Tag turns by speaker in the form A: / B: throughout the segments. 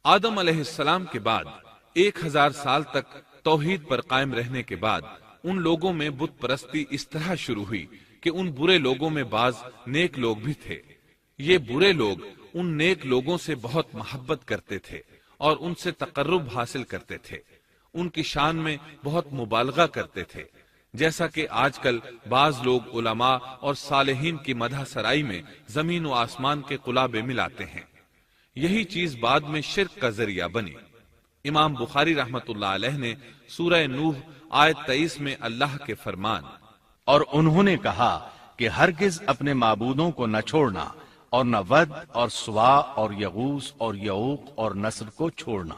A: آدم علیہ السلام کے بعد 1000 سال تک توحید پر قائم رہنے کے بعد ان لوگوں میں بت پرستی اس طرح شروع ہوئی کہ ان برے لوگوں میں بعض نیک لوگ بھی تھے۔ یہ برے لوگ ان نیک لوگوں سے بہت محبت کرتے تھے اور ان سے تقرب حاصل کرتے تھے، ان کی شان میں بہت مبالغہ کرتے تھے، جیسا کہ آج کل بعض لوگ علماء اور صالحین کی مدح سرائی میں زمین و آسمان کے قلابے ملاتے ہیں۔ یہی چیز بعد میں شرک کا ذریعہ بنی۔ امام بخاری رحمت اللہ علیہ نے سورہ نوح آیت 23 میں اللہ کے فرمان
B: اور انہوں نے کہا کہ ہرگز اپنے معبودوں کو نہ چھوڑنا اور نہ ود اور سوا اور یغوث اور یعوق اور نصر کو چھوڑنا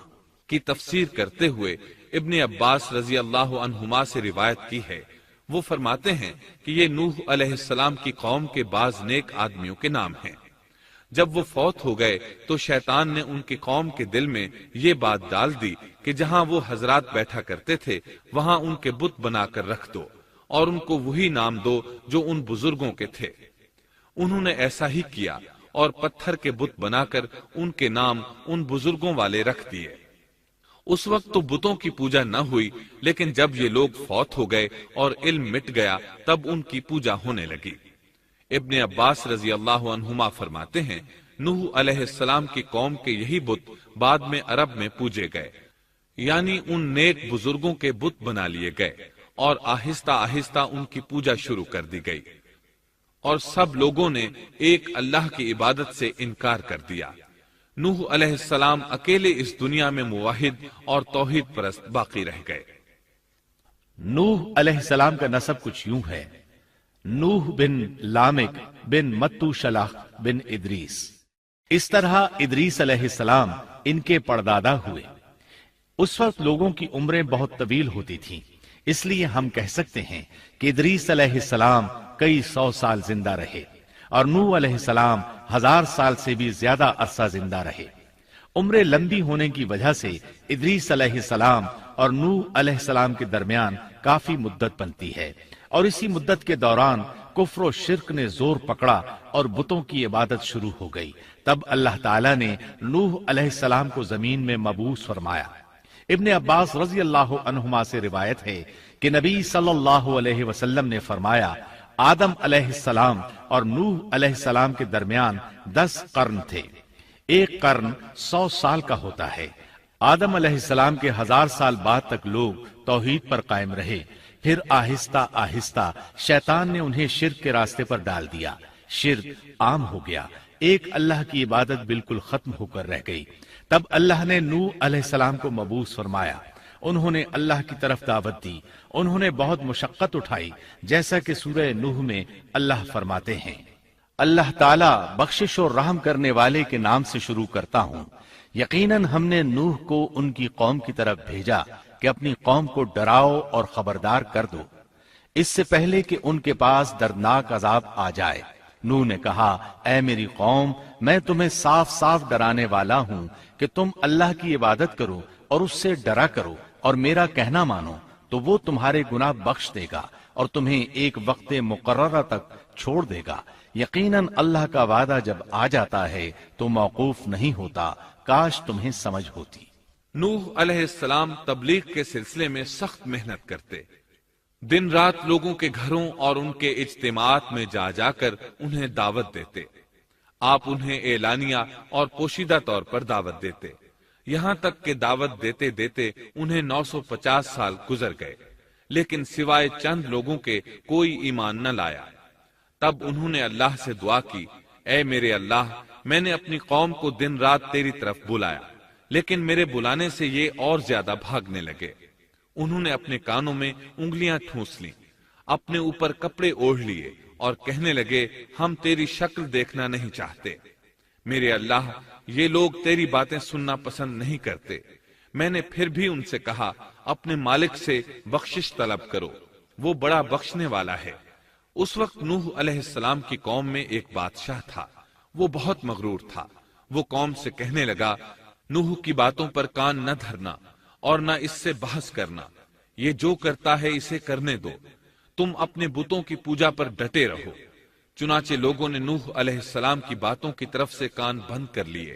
A: کی تفسیر کرتے ہوئے ابن عباس رضی اللہ عنہما سے روایت کی ہے۔ وہ فرماتے ہیں کہ یہ نوح علیہ السلام کی قوم کے بعض نیک آدمیوں کے نام ہیں۔ جب وہ فوت ہو گئے تو شیطان نے ان کی قوم کے دل میں یہ بات ڈال دی کہ جہاں وہ حضرات بیٹھا کرتے تھے وہاں ان کے بت بنا کر رکھ دو اور ان کو وہی نام دو جو ان بزرگوں کے تھے۔ انہوں نے ایسا ہی کیا اور پتھر کے بت بنا کر ان کے نام ان بزرگوں والے رکھ دیے۔ اس وقت تو بتوں کی پوجا نہ ہوئی، لیکن جب یہ لوگ فوت ہو گئے اور علم مٹ گیا تب ان کی پوجا ہونے لگی۔ ابن عباس رضی اللہ عنہما فرماتے ہیں نوح علیہ السلام کی قوم کے یہی بت بعد میں عرب میں پوجے گئے، یعنی ان نیک بزرگوں کے بت بنا لیے گئے اور آہستہ آہستہ ان کی پوجا شروع کر دی گئی، اور سب لوگوں نے ایک اللہ کی عبادت سے انکار کر دیا۔ نوح علیہ السلام اکیلے اس دنیا میں موحد اور توحید پرست باقی رہ گئے۔
B: نوح علیہ السلام کا نسب کچھ یوں ہے: نوح بن لامک بن متو شلح بن ادریس۔ اس طرح ادریس علیہ السلام ان کے پردادا ہوئے۔ اس وقت لوگوں کی عمریں بہت طویل ہوتی تھیں، اس لیے ہم کہہ سکتے ہیں کہ ادریس علیہ السلام کئی 100 سال زندہ رہے اور نوح علیہ السلام 1000 سال سے بھی زیادہ عرصہ زندہ رہے۔ عمریں لمبی ہونے کی وجہ سے ادریس علیہ السلام اور نوح علیہ السلام کے درمیان کافی مدت بنتی ہے، اور اسی مدت کے دوران کفر و شرک نے زور پکڑا اور بتوں کی عبادت شروع ہو گئی۔ تب اللہ تعالیٰ نے نوح علیہ السلام کو زمین میں مبعوث فرمایا۔ ابن عباس رضی اللہ عنہما سے روایت ہے کہ نبی صلی اللہ علیہ وسلم نے فرمایا آدم علیہ السلام اور نوح علیہ السلام کے درمیان 10 قرن تھے۔ ایک قرن 100 سال کا ہوتا ہے۔ آدم علیہ السلام کے 1000 سال بعد تک لوگ توحید پر قائم رہے، پھر آہستہ آہستہ شیطان نے انہیں شرک کے راستے پر ڈال دیا، شرک عام ہو گیا، ایک اللہ کی عبادت بالکل ختم ہو کر رہ گئی۔ تب اللہ نے نوح علیہ السلام کو مبعوث فرمایا، انہوں نے اللہ کی طرف دعوت دی، انہوں نے بہت مشقت اٹھائی، جیسا کہ سورہ نوح میں اللہ فرماتے ہیں اللہ تعالیٰ بخشش اور رحم کرنے والے کے نام سے شروع کرتا ہوں۔ یقیناً ہم نے نوح کو ان کی قوم کی طرف بھیجا کہ اپنی قوم کو ڈراؤ اور خبردار کر دو، اس سے پہلے کہ ان کے پاس دردناک عذاب آ جائے۔ نوح نے کہا اے میری قوم، میں تمہیں صاف صاف ڈرانے والا ہوں کہ تم اللہ کی عبادت کرو اور اس سے ڈرا کرو اور میرا کہنا مانو، تو وہ تمہارے گناہ بخش دے گا اور تمہیں ایک وقت مقررہ تک چھوڑ دے گا۔ یقیناً اللہ کا وعدہ جب آ جاتا ہے تو موقوف نہیں ہوتا، کاش تمہیں سمجھ ہوتی۔
A: نوح علیہ السلام تبلیغ کے سلسلے میں سخت محنت کرتے، دن رات لوگوں کے گھروں اور ان کے اجتماعات میں جا جا کر انہیں دعوت دیتے۔ آپ انہیں اعلانیہ اور پوشیدہ طور پر دعوت دیتے، یہاں تک کہ دعوت دیتے دیتے انہیں 950 سال گزر گئے، لیکن سوائے چند لوگوں کے کوئی ایمان نہ لایا۔ تب انہوں نے اللہ سے دعا کی اے میرے اللہ، میں نے اپنی قوم کو دن رات تیری طرف بلایا، لیکن میرے بلانے سے یہ اور زیادہ بھاگنے لگے۔ انہوں نے اپنے کانوں میں انگلیاں ٹھونس لیں، اپنے اوپر کپڑے اوڑھ لیے اور کہنے لگے ہم تیری شکل دیکھنا نہیں چاہتے۔ میرے اللہ، یہ لوگ تیری باتیں سننا پسند نہیں کرتے۔ میں نے پھر بھی ان سے کہا اپنے مالک سے بخشش طلب کرو، وہ بڑا بخشنے والا ہے۔ اس وقت نوح علیہ السلام کی قوم میں ایک بادشاہ تھا، وہ بہت مغرور تھا۔ وہ قوم سے کہنے لگا نوح کی باتوں پر کان نہ دھرنا اور نہ اس سے بحث کرنا، یہ جو کرتا ہے اسے کرنے دو، تم اپنے بتوں کی پوجا پر ڈٹے رہو۔ چنانچہ لوگوں نے نوح علیہ السلام کی باتوں کی طرف سے کان بند کر لیے۔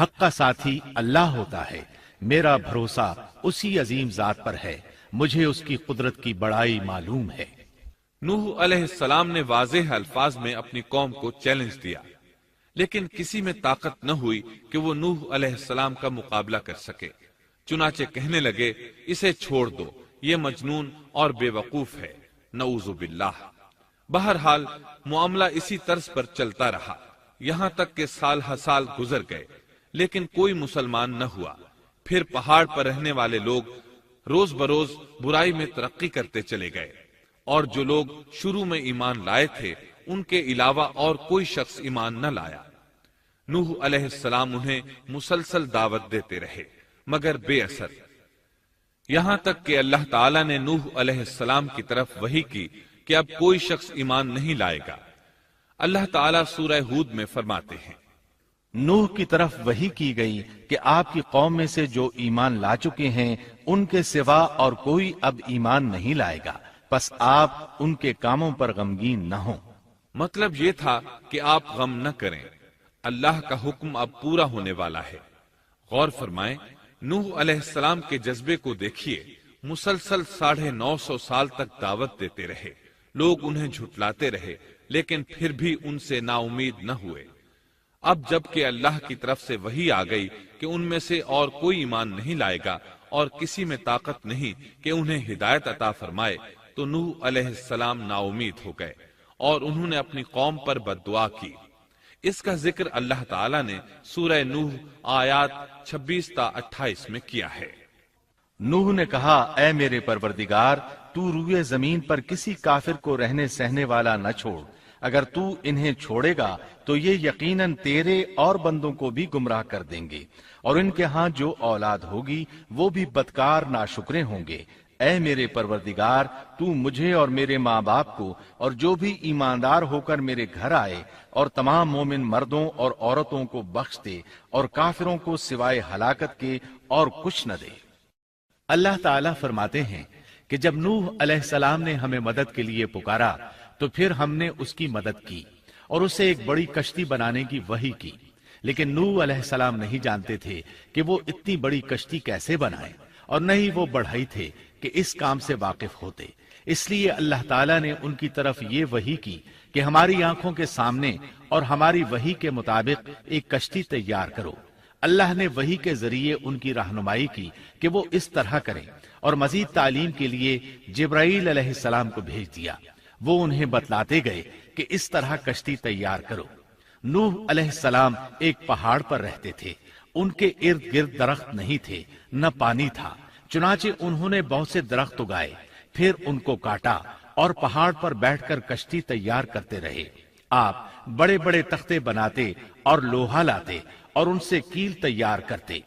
B: حق کا ساتھی اللہ ہوتا ہے، میرا بھروسہ اسی عظیم ذات پر ہے، مجھے اس کی قدرت کی بڑائی معلوم ہے۔
A: نوح علیہ السلام نے واضح الفاظ میں اپنی قوم کو چیلنج دیا، لیکن کسی میں طاقت نہ ہوئی کہ وہ نوح علیہ السلام کا مقابلہ کر سکے۔ چنانچہ کہنے لگے، اسے چھوڑ دو، یہ مجنون اور بے وقوف ہے، نعوذ باللہ۔ بہرحال معاملہ اسی طرز پر چلتا رہا، یہاں تک کہ سال ہر سال گزر گئے، لیکن کوئی مسلمان نہ ہوا۔ پھر پہاڑ پر رہنے والے لوگ روز بروز برائی میں ترقی کرتے چلے گئے، اور جو لوگ شروع میں ایمان لائے تھے ان کے علاوہ اور کوئی شخص ایمان نہ لایا۔ نوح علیہ السلام انہیں مسلسل دعوت دیتے رہے مگر بے اثر، یہاں تک کہ اللہ تعالیٰ نے نوح علیہ السلام کی طرف وحی کی کہ اب کوئی شخص ایمان نہیں لائے گا۔ اللہ تعالیٰ سورہ ہود میں فرماتے ہیں،
B: نوح کی طرف وحی کی گئی کہ آپ کی قوم میں سے جو ایمان لا چکے ہیں ان کے سوا اور کوئی اب ایمان نہیں لائے گا، پس آپ ان کے کاموں پر غمگین نہ ہوں۔
A: مطلب یہ تھا کہ آپ غم نہ کریں، اللہ کا حکم اب پورا ہونے والا ہے۔ غور فرمائیں، نوح علیہ السلام کے جذبے کو دیکھیے، مسلسل 950 سال تک دعوت دیتے رہے، لوگ انہیں جھٹلاتے رہے، لیکن پھر بھی ان سے نا امید نہ ہوئے۔ اب جب کہ اللہ کی طرف سے وحی آ گئی کہ ان میں سے اور کوئی ایمان نہیں لائے گا اور کسی میں طاقت نہیں کہ انہیں ہدایت عطا فرمائے، تو نوح علیہ السلام نا امید ہو گئے اور انہوں نے اپنی قوم پر بد دعا کی۔ اس کا ذکر اللہ تعالیٰ نے سورہ نوح آیات 26 تا 28 میں کیا ہے۔
B: نوح نے کہا، اے میرے پروردگار، تو روئے زمین پر کسی کافر کو رہنے سہنے والا نہ چھوڑ، اگر تو انہیں چھوڑے گا تو یہ یقیناً تیرے اور بندوں کو بھی گمراہ کر دیں گے، اور ان کے ہاں جو اولاد ہوگی وہ بھی بدکار ناشکرے ہوں گے۔ اے میرے پروردگار، تو مجھے اور میرے ماں باپ کو اور جو بھی ایماندار ہو کر میرے گھر آئے اور تمام مومن مردوں اور عورتوں کو بخش دے، اور کافروں کو سوائے ہلاکت کے اور کچھ نہ دے۔ اللہ تعالیٰ فرماتے ہیں کہ جب نوح علیہ السلام نے ہمیں مدد کے لیے پکارا تو پھر ہم نے اس کی مدد کی اور اسے ایک بڑی کشتی بنانے کی وحی کی، لیکن نوح علیہ السلام نہیں جانتے تھے کہ وہ اتنی بڑی کشتی کیسے بنائے، اور نہ ہی وہ بڑھئی تھے کہ اس کام سے واقف ہوتے۔ اس لیے اللہ تعالیٰ نے ان کی طرف یہ وحی کی کہ ہماری آنکھوں کے سامنے اور ہماری وحی کے مطابق ایک کشتی تیار کرو۔ اللہ نے وحی کے ذریعے ان کی رہنمائی کی کہ وہ اس طرح کریں، اور مزید تعلیم کے لیے جبرائیل علیہ السلام کو بھیج دیا۔ وہ انہیں بتلاتے گئے کہ اس طرح کشتی تیار کرو۔ نوح علیہ السلام ایک پہاڑ پر رہتے تھے، ان کے ارد گرد درخت نہیں تھے، نہ پانی تھا، چنانچہ انہوں نے بہت سے درخت اگائے، پھر ان کو کاٹا اور پہاڑ پر بیٹھ کر کشتی تیار کرتے رہے۔ آپ بڑے بڑے تختے بناتے اور لوہا لاتے اور ان سے کیل تیار کرتے،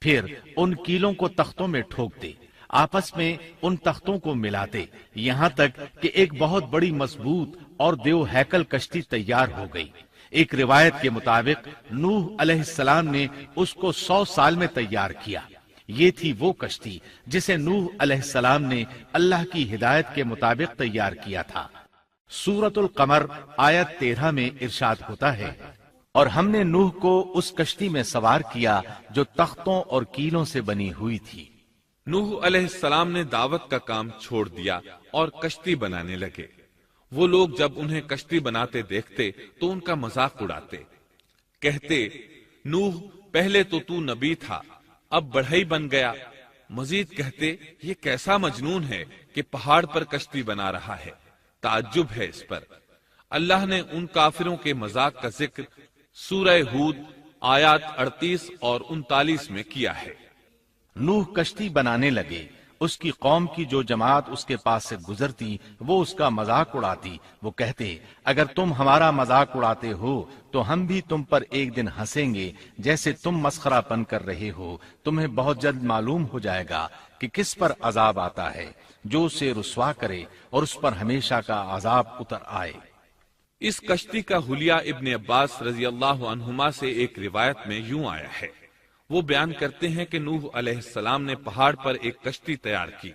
B: پھر ان کیلوں کو تختوں میں ٹھوکتے، آپس میں ان تختوں کو ملاتے، یہاں تک کہ ایک بہت بڑی مضبوط اور دیو ہیکل کشتی تیار ہو گئی۔ ایک روایت کے مطابق نوح علیہ السلام نے اس کو 100 سال میں تیار کیا۔ یہ تھی وہ کشتی جسے نوح علیہ السلام نے اللہ کی ہدایت کے مطابق تیار کیا تھا۔ سورۃ القمر آیت 13 میں ارشاد ہوتا ہے، اور ہم نے نوح کو اس کشتی میں سوار کیا جو تختوں اور کیلوں سے بنی ہوئی تھی۔
A: نوح علیہ السلام نے دعوت کا کام چھوڑ دیا اور کشتی بنانے لگے۔ وہ لوگ جب انہیں کشتی بناتے دیکھتے تو ان کا مذاق اڑاتے، کہتے، نوح پہلے تو نبی تھا، اب بڑھئی بن گیا۔ مزید کہتے، یہ کیسا مجنون ہے کہ پہاڑ پر کشتی بنا رہا ہے، تعجب ہے اس پر۔ اللہ نے ان کافروں کے مذاق کا ذکر سورہ ہود آیات 38 اور 39 میں کیا ہے۔
B: نوح کشتی بنانے لگے، اس کی قوم کی جو جماعت اس کے پاس سے گزرتی وہ اس کا مذاق اڑاتی۔ وہ کہتے، اگر تم ہمارا مذاق اڑاتے ہو تو ہم بھی تم پر ایک دن ہنسیں گے جیسے تم مسخرہ پن کر رہے ہو۔ تمہیں بہت جلد معلوم ہو جائے گا کہ کس پر عذاب آتا ہے، جو اسے رسوا کرے اور اس پر ہمیشہ کا عذاب اتر آئے۔
A: اس کشتی کا حلیہ ابن عباس رضی اللہ عنہما سے ایک روایت میں یوں آیا ہے۔ وہ بیان کرتے ہیں کہ نوح علیہ السلام نے پہاڑ پر ایک کشتی تیار کی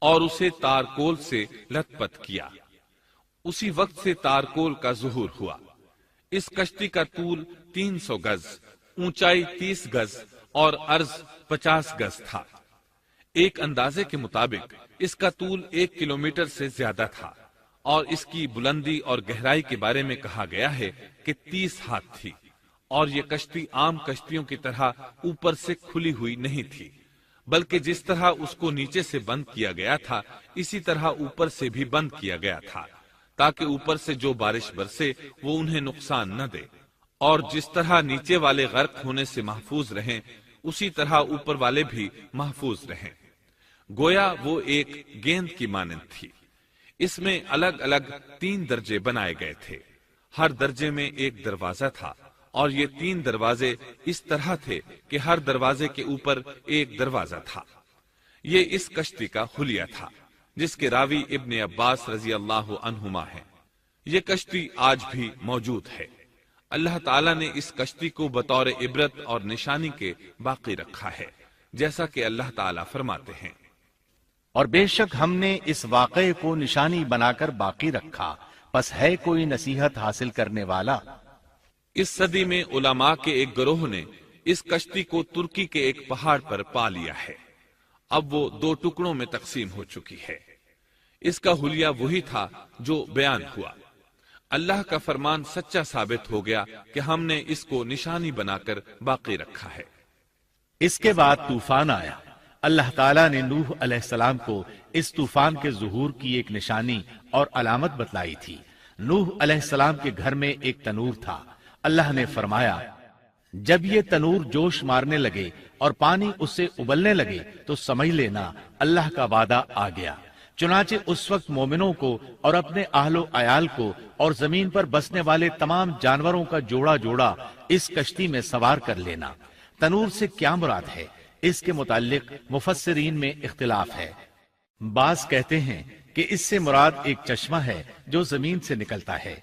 A: اور اسے تارکول سے لت پت کیا۔ اسی وقت سے تارکول کا ظہور ہوا۔ اس کشتی کا طول 300 گز، اونچائی 30 گز اور عرض 50 گز تھا۔ ایک اندازے کے مطابق اس کا طول 1 کلومیٹر سے زیادہ تھا، اور اس کی بلندی اور گہرائی کے بارے میں کہا گیا ہے کہ 30 ہاتھ تھی، اور یہ کشتی عام کشتیوں کی طرح اوپر سے کھلی ہوئی نہیں تھی، بلکہ جس طرح اس کو نیچے سے بند کیا گیا تھا اسی طرح اوپر سے بھی بند کیا گیا تھا، تاکہ اوپر سے جو بارش برسے وہ انہیں نقصان نہ دے، اور جس طرح نیچے والے غرق ہونے سے محفوظ رہیں اسی طرح اوپر والے بھی محفوظ رہیں۔ گویا وہ ایک گیند کی مانند تھی۔ اس میں الگ الگ 3 درجے بنائے گئے تھے، ہر درجے میں ایک دروازہ تھا، اور یہ 3 دروازے اس طرح تھے کہ ہر دروازے کے اوپر ایک دروازہ تھا۔ یہ اس کشتی کا حلیہ تھا، جس کے راوی ابن عباس رضی اللہ عنہما ہیں۔ یہ کشتی آج بھی موجود ہے۔ اللہ تعالیٰ نے اس کشتی کو بطور عبرت اور نشانی کے باقی رکھا ہے، جیسا کہ اللہ تعالیٰ فرماتے ہیں،
B: اور بے شک ہم نے اس واقعے کو نشانی بنا کر باقی رکھا، پس ہے کوئی نصیحت حاصل کرنے والا۔
A: اس صدی میں علماء کے ایک گروہ نے اس کشتی کو ترکی کے ایک پہاڑ پر پا لیا ہے۔ اب وہ 2 ٹکڑوں میں تقسیم ہو چکی ہے۔ اس کا حلیہ وہی تھا جو بیان ہوا۔ اللہ کا فرمان سچا ثابت ہو گیا کہ ہم نے اس کو نشانی بنا کر باقی رکھا ہے۔
B: اس کے بعد طوفان آیا۔ اللہ تعالیٰ نے نوح علیہ السلام کو اس طوفان کے ظہور کی ایک نشانی اور علامت بتلائی تھی۔ نوح علیہ السلام کے گھر میں ایک تنور تھا۔ اللہ نے فرمایا، جب یہ تنور جوش مارنے لگے اور پانی اس سے ابلنے لگے تو سمجھ لینا اللہ کا وعدہ آ گیا۔ چنانچہ اس وقت مومنوں کو اور اپنے اہل و عیال کو اور زمین پر بسنے والے تمام جانوروں کا جوڑا جوڑا اس کشتی میں سوار کر لینا۔ تنور سے کیا مراد ہے، اس کے متعلق مفسرین میں اختلاف ہے۔ بعض کہتے ہیں کہ اس سے مراد ایک چشمہ ہے جو زمین سے نکلتا ہے،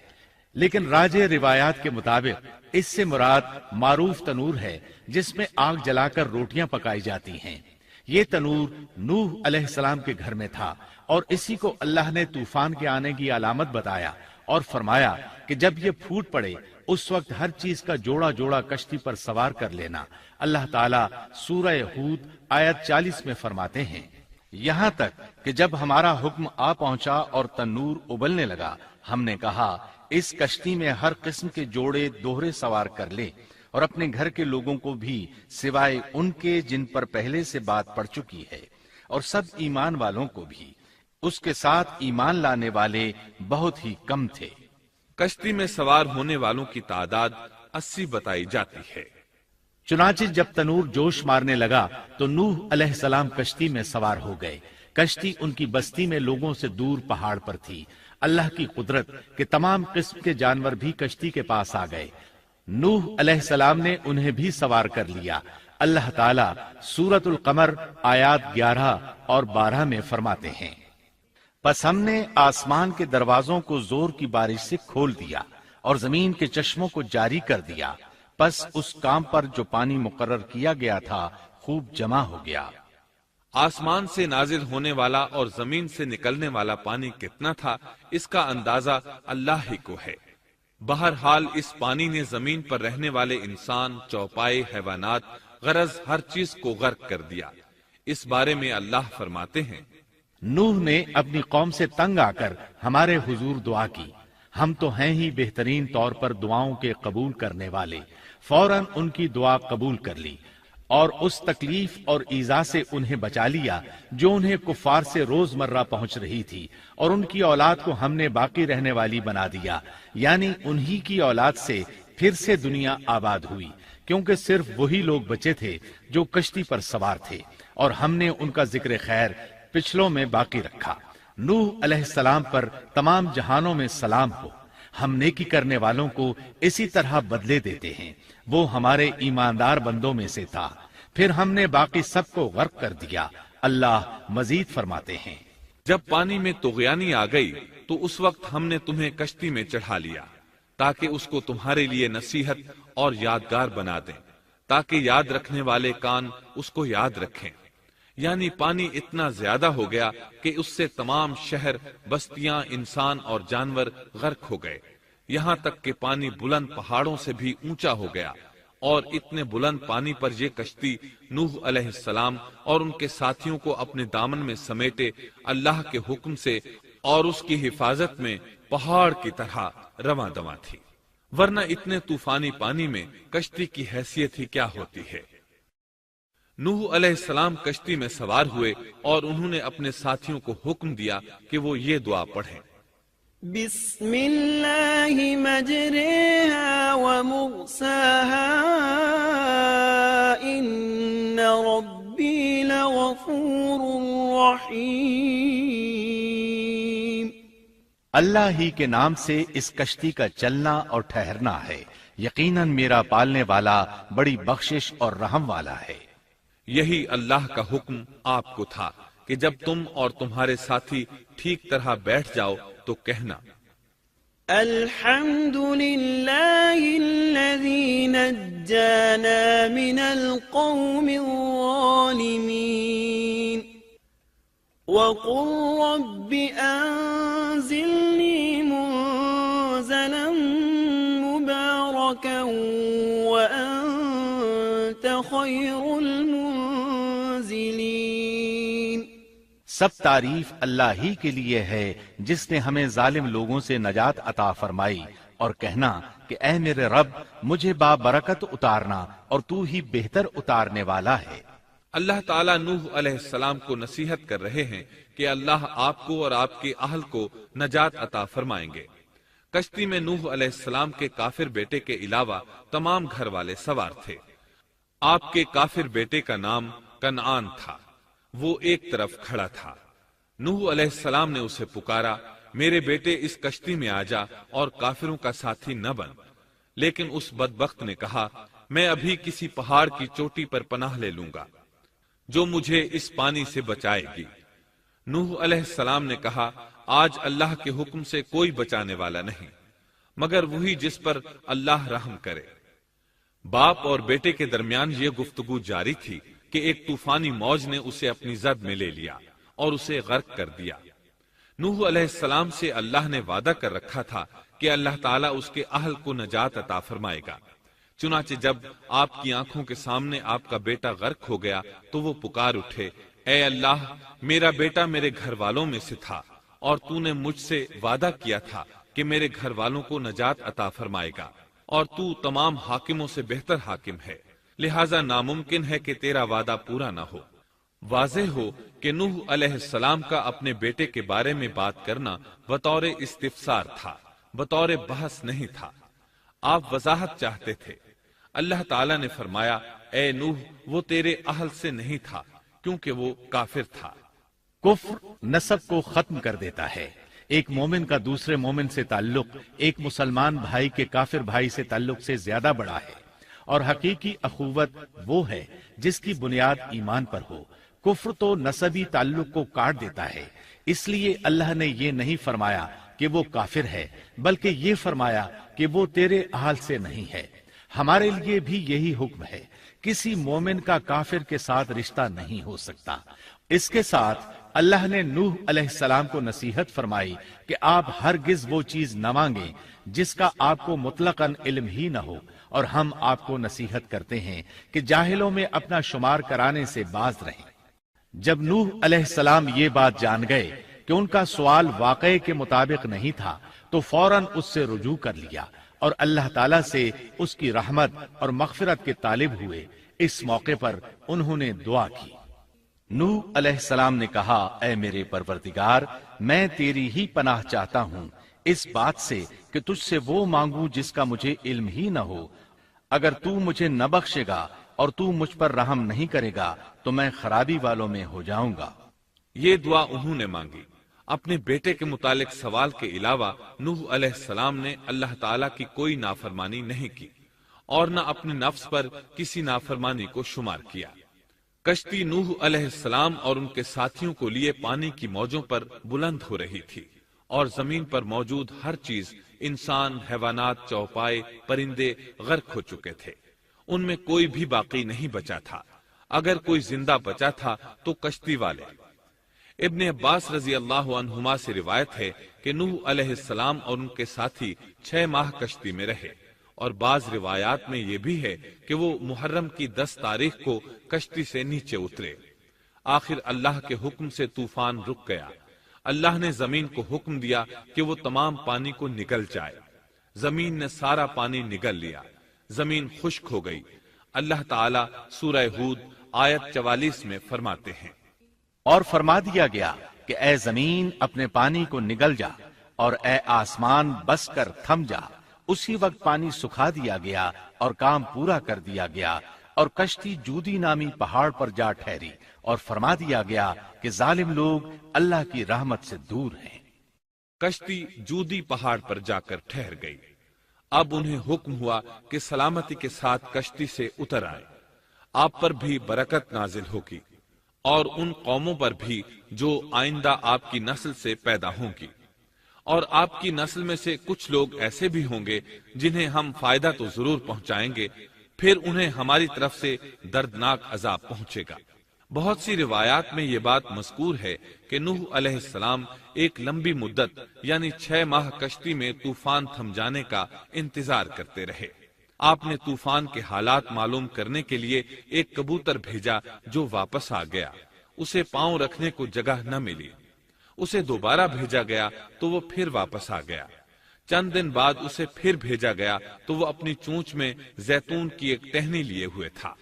B: لیکن راجح روایات کے مطابق اس سے مراد معروف تنور ہے جس میں آگ جلا کر روٹیاں پکائی جاتی ہیں۔ یہ تنور نوح علیہ السلام کے گھر میں تھا، اور اسی کو اللہ نے طوفان کے آنے کی علامت بتایا اور فرمایا کہ جب یہ پھوٹ پڑے اس وقت ہر چیز کا جوڑا جوڑا کشتی پر سوار کر لینا۔ اللہ تعالیٰ سورہ ہود آیت 40 میں فرماتے ہیں، یہاں تک کہ جب ہمارا حکم آ پہنچا اور تنور ابلنے لگا، ہم نے کہا اس کشتی میں ہر قسم کے جوڑے دوہرے سوار کر لے، اور اپنے گھر کے لوگوں کو بھی سوائے ان کے جن پر پہلے سے بات پڑ چکی ہے، اور سب ایمان والوں کو بھی۔ اس کے ساتھ ایمان لانے والے بہت ہی کم تھے۔
A: کشتی میں سوار ہونے والوں کی تعداد 80 بتائی جاتی ہے۔
B: چنانچہ جب تنور جوش مارنے لگا تو نوح علیہ السلام کشتی میں سوار ہو گئے۔ کشتی ان کی بستی میں لوگوں سے دور پہاڑ پر تھی۔ اللہ کی قدرت کہ تمام قسم کے جانور بھی کشتی کے پاس آ گئے۔ نوح علیہ السلام نے انہیں بھی سوار کر لیا۔ اللہ تعالیٰ سورۃ القمر آیات 11 اور 12 میں فرماتے ہیں، پس ہم نے آسمان کے دروازوں کو زور کی بارش سے کھول دیا اور زمین کے چشموں کو جاری کر دیا، پس اس کام پر جو پانی مقرر کیا گیا تھا خوب جمع ہو گیا۔
A: آسمان سے نازل ہونے والا اور زمین سے نکلنے والا پانی کتنا تھا، اس کا اندازہ اللہ ہی کو ہے۔ بہرحال اس پانی نے زمین پر رہنے والے انسان، چوپائے، حیوانات، غرض ہر چیز کو غرق کر دیا۔ اس بارے میں اللہ فرماتے ہیں،
B: نوح نے اپنی قوم سے تنگ آ کر ہمارے حضور دعا کی، ہم تو ہیں ہی بہترین طور پر دعاؤں کے قبول کرنے والے۔ فوراً ان کی دعا قبول کر لی اور اس تکلیف اور ایذا سے انہیں بچا لیا جو انہیں کفار سے روز مرہ پہنچ رہی تھی، اور ان کی اولاد کو ہم نے باقی رہنے والی بنا دیا، یعنی انہی کی اولاد سے پھر سے دنیا آباد ہوئی، کیونکہ صرف وہی لوگ بچے تھے جو کشتی پر سوار تھے، اور ہم نے ان کا ذکر خیر پچھلوں میں باقی رکھا۔ نوح علیہ السلام پر تمام جہانوں میں سلام ہو۔ ہم نیکی کرنے والوں کو اسی طرح بدلے دیتے ہیں، وہ ہمارے ایماندار بندوں میں سے تھا، پھر ہم نے باقی سب کو غرق کر دیا۔ اللہ مزید فرماتے ہیں،
A: جب پانی میں طغیانی آ گئی تو اس وقت ہم نے تمہیں کشتی میں چڑھا لیا تاکہ اس کو تمہارے لیے نصیحت اور یادگار بنا دیں، تاکہ یاد رکھنے والے کان اس کو یاد رکھیں۔ یعنی پانی اتنا زیادہ ہو گیا کہ اس سے تمام شہر، بستیاں، انسان اور جانور غرق ہو گئے، یہاں تک کہ پانی بلند پہاڑوں سے بھی اونچا ہو گیا، اور اتنے بلند پانی پر یہ کشتی نوح علیہ السلام اور ان کے ساتھیوں کو اپنے دامن میں سمیٹے اللہ کے حکم سے اور اس کی حفاظت میں پہاڑ کی طرح رواں دواں تھی، ورنہ اتنے طوفانی پانی میں کشتی کی حیثیت ہی کیا ہوتی ہے۔ نوح علیہ السلام کشتی میں سوار ہوئے اور انہوں نے اپنے ساتھیوں کو حکم دیا کہ وہ یہ دعا پڑھیں،
C: بسم اللہ مجریہا ومرساہا ان ربی لغفور رحیم۔
B: اللہ ہی کے نام سے اس کشتی کا چلنا اور ٹھہرنا ہے، یقیناً میرا پالنے والا بڑی بخشش اور رحم والا ہے۔
A: یہی اللہ کا حکم آپ کو تھا کہ جب تم اور تمہارے ساتھی ٹھیک طرح بیٹھ جاؤ تو کہنا،
C: الحمد للہ الذی نجانا من القوم الظالمین وقل رب انزلنی منزلا مبارکا وانت خیر المنزلین۔
B: سب تعریف اللہ ہی کے لیے ہے جس نے ہمیں ظالم لوگوں سے نجات عطا فرمائی، اور کہنا کہ اے میرے رب مجھے بابرکت اتارنا اور تو ہی بہتر اتارنے والا ہے۔
A: اللہ تعالیٰ نوح علیہ السلام کو نصیحت کر رہے ہیں کہ اللہ آپ کو اور آپ کے اہل کو نجات عطا فرمائیں گے۔ کشتی میں نوح علیہ السلام کے کافر بیٹے کے علاوہ تمام گھر والے سوار تھے۔ آپ کے کافر بیٹے کا نام کنعان تھا، وہ ایک طرف کھڑا تھا۔ نوح علیہ السلام نے اسے پکارا، میرے بیٹے اس کشتی میں آ جا اور کافروں کا ساتھی نہ بن، لیکن اس بدبخت نے کہا، میں ابھی کسی پہاڑ کی چوٹی پر پناہ لے لوں گا جو مجھے اس پانی سے بچائے گی۔ نوح علیہ السلام نے کہا، آج اللہ کے حکم سے کوئی بچانے والا نہیں مگر وہی جس پر اللہ رحم کرے۔ باپ اور بیٹے کے درمیان یہ گفتگو جاری تھی کہ ایک طوفانی موج نے اسے اپنی زد میں لے لیا اور اسے غرق کر دیا۔ نوح علیہ السلام سے اللہ نے وعدہ کر رکھا تھا کہ اللہ تعالیٰ اس کے اہل کو نجات عطا فرمائے گا۔ چنانچہ جب آپ کی آنکھوں کے سامنے آپ کا بیٹا غرق ہو گیا تو وہ پکار اٹھے، اے اللہ، میرا بیٹا میرے گھر والوں میں سے تھا اور تو نے مجھ سے وعدہ کیا تھا کہ میرے گھر والوں کو نجات عطا فرمائے گا، اور تو تمام حاکموں سے بہتر حاکم ہے، لہذا ناممکن ہے کہ تیرا وعدہ پورا نہ ہو۔ واضح ہو کہ نوح علیہ السلام کا اپنے بیٹے کے بارے میں بات کرنا بطور استفسار تھا، بطور بحث نہیں تھا۔ آپ وضاحت چاہتے تھے۔ اللہ تعالیٰ نے فرمایا، اے نوح، وہ تیرے اہل سے نہیں تھا کیونکہ وہ کافر تھا۔
B: کفر نسب کو ختم کر دیتا ہے۔ ایک مومن کا دوسرے مومن سے تعلق ایک مسلمان بھائی کے کافر بھائی سے تعلق سے زیادہ بڑا ہے، اور حقیقی اخوت وہ ہے جس کی بنیاد ایمان پر ہو۔ کفر تو نسبی تعلق کو کاٹ دیتا ہے، اس لیے اللہ نے یہ نہیں فرمایا کہ وہ کافر ہے، بلکہ یہ فرمایا کہ وہ تیرے اہل سے نہیں ہے۔ ہمارے لیے بھی یہی حکم ہے، کسی مومن کا کافر کے ساتھ رشتہ نہیں ہو سکتا۔ اس کے ساتھ اللہ نے نوح علیہ السلام کو نصیحت فرمائی کہ آپ ہرگز وہ چیز نہ مانگیں جس کا آپ کو مطلقاً علم ہی نہ ہو، اور ہم آپ کو نصیحت کرتے ہیں کہ جاہلوں میں اپنا شمار کرانے سے باز رہیں۔ جب نوح علیہ السلام یہ بات جان گئے کہ ان کا سوال واقعے کے مطابق نہیں تھا تو فوراً اس سے رجوع کر لیا اور اللہ تعالیٰ سے اس کی رحمت اور مغفرت کے طالب ہوئے۔ اس موقع پر انہوں نے دعا کی۔ نوح علیہ السلام نے کہا، اے میرے پروردگار، میں تیری ہی پناہ چاہتا ہوں اس بات سے کہ تجھ سے وہ مانگوں جس کا مجھے علم ہی نہ ہو۔ اگر تو مجھے نہ بخشے گا اور تو مجھ پر رحم نہیں کرے گا تو میں خرابی والوں میں ہو جاؤں گا۔
A: یہ دعا انہوں نے مانگی۔ اپنے بیٹے کے متعلق سوال کے علاوہ نوح علیہ السلام نے اللہ تعالیٰ کی کوئی نافرمانی نہیں کی اور نہ اپنے نفس پر کسی نافرمانی کو شمار کیا۔ کشتی نوح علیہ السلام اور ان کے ساتھیوں کو لیے پانی کی موجوں پر بلند ہو رہی تھی، اور زمین پر موجود ہر چیز، انسان، حیوانات، چوپائے، پرندے غرق ہو چکے تھے۔ ان میں کوئی بھی باقی نہیں بچا تھا۔ اگر کوئی زندہ بچا تھا تو کشتی والے۔ ابن عباس رضی اللہ عنہما سے روایت ہے کہ نوح علیہ السلام اور ان کے ساتھی 6 ماہ کشتی میں رہے اور بعض روایات میں یہ بھی ہے کہ وہ محرم کی 10 تاریخ کو کشتی سے نیچے اترے۔ آخر اللہ کے حکم سے طوفان رک گیا۔ اللہ نے زمین کو حکم دیا کہ وہ تمام پانی کو نگل جائے۔ زمین نے سارا پانی نگل لیا، زمین خشک ہو گئی۔ اللہ تعالیٰ سورہ ہود آیت 44 میں فرماتے ہیں،
B: اور فرما دیا گیا کہ اے زمین اپنے پانی کو نگل جا، اور اے آسمان بس کر تھم جا۔ اسی وقت پانی سکھا دیا گیا اور کام پورا کر دیا گیا، اور کشتی جودی نامی پہاڑ پر جا ٹھہری، اور فرما دیا گیا کہ ظالم لوگ اللہ کی رحمت سے دور ہیں۔
A: کشتی جودی پہاڑ پر جا کر ٹھہر گئی۔ اب انہیں حکم ہوا کہ سلامتی کے ساتھ کشتی سے اتر آئے۔ آپ پر بھی برکت نازل ہوگی، اور ان قوموں پر بھی جو آئندہ آپ کی نسل سے پیدا ہوں گی، اور آپ کی نسل میں سے کچھ لوگ ایسے بھی ہوں گے جنہیں ہم فائدہ تو ضرور پہنچائیں گے، پھر انہیں ہماری طرف سے دردناک عذاب پہنچے گا۔ بہت سی روایات میں یہ بات مذکور ہے کہ نوح علیہ السلام ایک لمبی مدت یعنی 6 ماہ کشتی میں طوفان تھم جانے کا انتظار کرتے رہے۔ آپ نے طوفان کے حالات معلوم کرنے کے لیے ایک کبوتر بھیجا جو واپس آ گیا۔ اسے پاؤں رکھنے کو جگہ نہ ملی۔ اسے دوبارہ بھیجا گیا تو وہ پھر واپس آ گیا۔ چند دن بعد اسے پھر بھیجا گیا تو وہ اپنی چونچ میں زیتون کی ایک ٹہنی لیے ہوئے تھا۔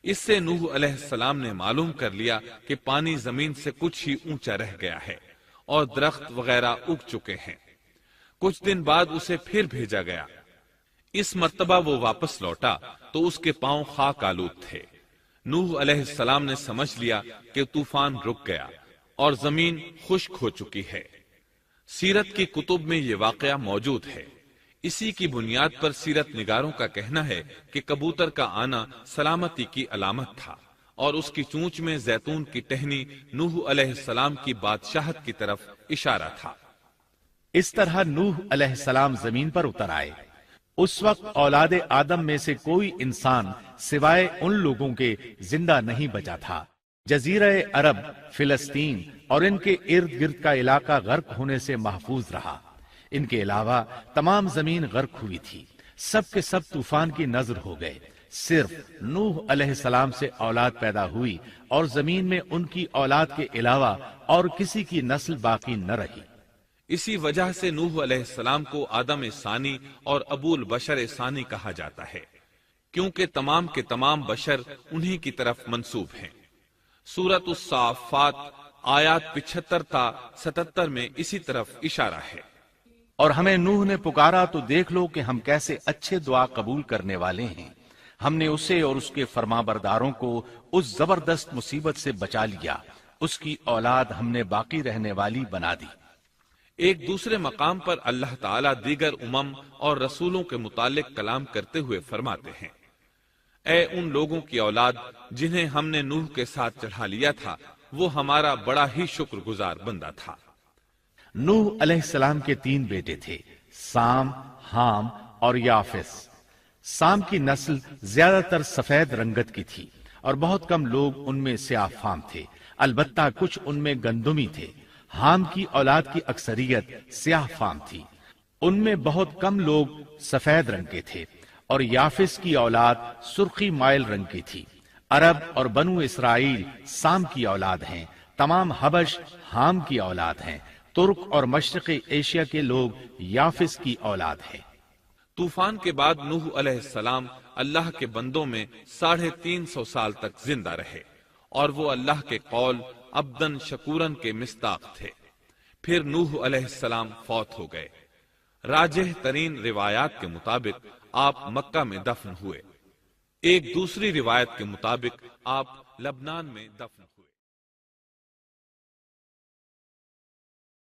A: اس سے نوح علیہ السلام نے معلوم کر لیا کہ پانی زمین سے کچھ ہی اونچا رہ گیا ہے اور درخت وغیرہ اگ چکے ہیں۔ کچھ دن بعد اسے پھر بھیجا گیا۔ اس مرتبہ وہ واپس لوٹا تو اس کے پاؤں خاک آلود تھے۔ نوح علیہ السلام نے سمجھ لیا کہ طوفان رک گیا اور زمین خشک ہو چکی ہے۔ سیرت کی کتب میں یہ واقعہ موجود ہے۔ اسی کی بنیاد پر سیرت نگاروں کا کہنا ہے کہ کبوتر کا آنا سلامتی کی علامت تھا، اور اس کی چونچ میں زیتون کی ٹہنی نوح علیہ السلام کی بادشاہت کی طرف اشارہ تھا۔
B: اس طرح نوح علیہ السلام زمین پر اتر آئے۔ اس وقت اولاد آدم میں سے کوئی انسان سوائے ان لوگوں کے زندہ نہیں بچا تھا۔ جزیرہ عرب، فلسطین اور ان کے ارد گرد کا علاقہ غرق ہونے سے محفوظ رہا۔ ان کے علاوہ تمام زمین غرق ہوئی تھی۔ سب کے سب طوفان کی نذر ہو گئے۔ صرف نوح علیہ السلام سے اولاد پیدا ہوئی، اور زمین میں ان کی اولاد کے علاوہ اور کسی کی نسل باقی نہ رہی۔
A: اسی وجہ سے نوح علیہ السلام کو آدم ثانی اور ابو البشر ثانی کہا جاتا ہے، کیونکہ تمام کے تمام بشر انہی کی طرف منسوب ہیں۔ سورۃ الصافات آیات 75 تا 77 میں اسی طرف اشارہ ہے۔
B: اور ہمیں نوح نے پکارا تو دیکھ لو کہ ہم کیسے اچھے دعا قبول کرنے والے ہیں۔ ہم نے اسے اور اس کے فرمانبرداروں کو اس زبردست مصیبت سے بچا لیا۔ اس کی اولاد ہم نے باقی رہنے والی بنا دی۔
A: ایک دوسرے مقام پر اللہ تعالیٰ دیگر امم اور رسولوں کے متعلق کلام کرتے ہوئے فرماتے ہیں، اے ان لوگوں کی اولاد جنہیں ہم نے نوح کے ساتھ چڑھا لیا تھا، وہ ہمارا بڑا ہی شکر گزار بندہ تھا۔
B: نوح علیہ السلام کے 3 بیٹے تھے، سام، حام اور یافس۔ سام کی نسل زیادہ تر سفید رنگت کی تھی، اور بہت کم لوگ ان میں سیاہ فام تھے، البتہ کچھ ان میں گندمی تھے۔ حام کی اولاد کی اکثریت سیاہ فام تھی، ان میں بہت کم لوگ سفید رنگ کے تھے، اور یافس کی اولاد سرخی مائل رنگ کی تھی۔ عرب اور بنو اسرائیل سام کی اولاد ہیں، تمام حبش حام کی اولاد ہیں، ترک اور مشرقی ایشیا کے لوگ یافس کی اولاد ہیں۔
A: طوفان کے بعد نوح علیہ السلام اللہ کے بندوں میں 350 سال تک زندہ رہے، اور وہ اللہ کے قول عبدن شکورن کے مصداق تھے۔ پھر نوح علیہ السلام فوت ہو گئے۔ راجح ترین روایات کے مطابق آپ مکہ میں دفن ہوئے۔ ایک دوسری روایت کے مطابق آپ لبنان میں دفن ہوئے۔